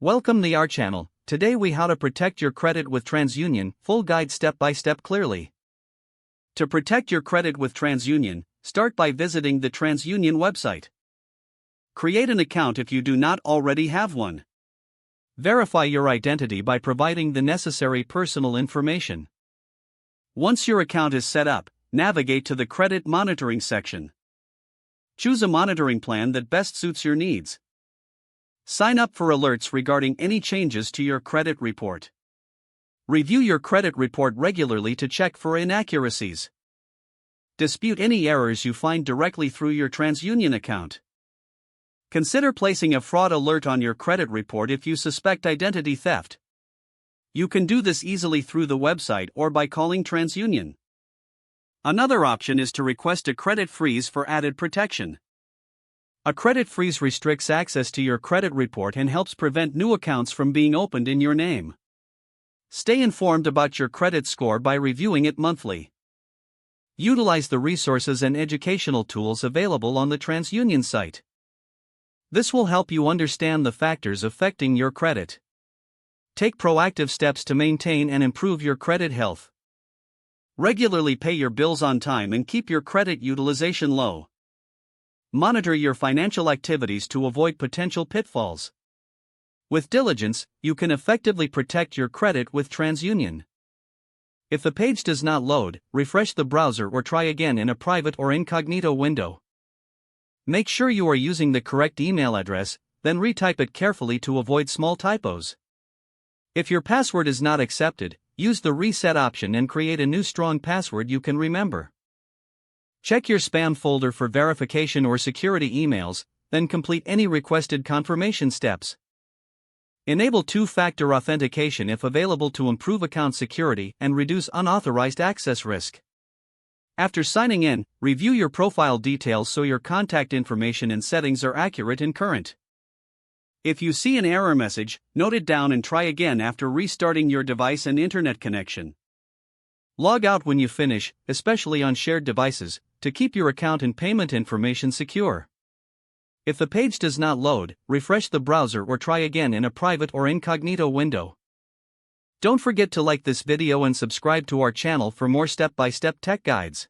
Welcome to our channel. Today we how to protect your credit with TransUnion, full guide step by step clearly. To protect your credit with TransUnion, start by visiting the TransUnion website. Create an account if you do not already have one. Verify your identity by providing the necessary personal information. Once your account is set up, navigate to the credit monitoring section. Choose a monitoring plan that best suits your needs. Sign up for alerts regarding any changes to your credit report. Review your credit report regularly to check for inaccuracies. Dispute any errors you find directly through your TransUnion account. Consider placing a fraud alert on your credit report if you suspect identity theft. You can do this easily through the website or by calling TransUnion. Another option is to request a credit freeze for added protection. A credit freeze restricts access to your credit report and helps prevent new accounts from being opened in your name. Stay informed about your credit score by reviewing it monthly. Utilize the resources and educational tools available on the TransUnion site. This will help you understand the factors affecting your credit. Take proactive steps to maintain and improve your credit health. Regularly pay your bills on time and keep your credit utilization low. Monitor your financial activities to avoid potential pitfalls. With diligence, you can effectively protect your credit with TransUnion. If the page does not load, refresh the browser or try again in a private or incognito window. Make sure you are using the correct email address, then retype it carefully to avoid small typos. If your password is not accepted, use the reset option and create a new strong password you can remember. Check your spam folder for verification or security emails, then complete any requested confirmation steps. Enable two-factor authentication if available to improve account security and reduce unauthorized access risk. After signing in, review your profile details so your contact information and settings are accurate and current. If you see an error message, note it down and try again after restarting your device and internet connection. Log out when you finish, especially on shared devices, to keep your account and payment information secure. If the page does not load, refresh the browser or try again in a private or incognito window. Don't forget to like this video and subscribe to our channel for more step-by-step tech guides.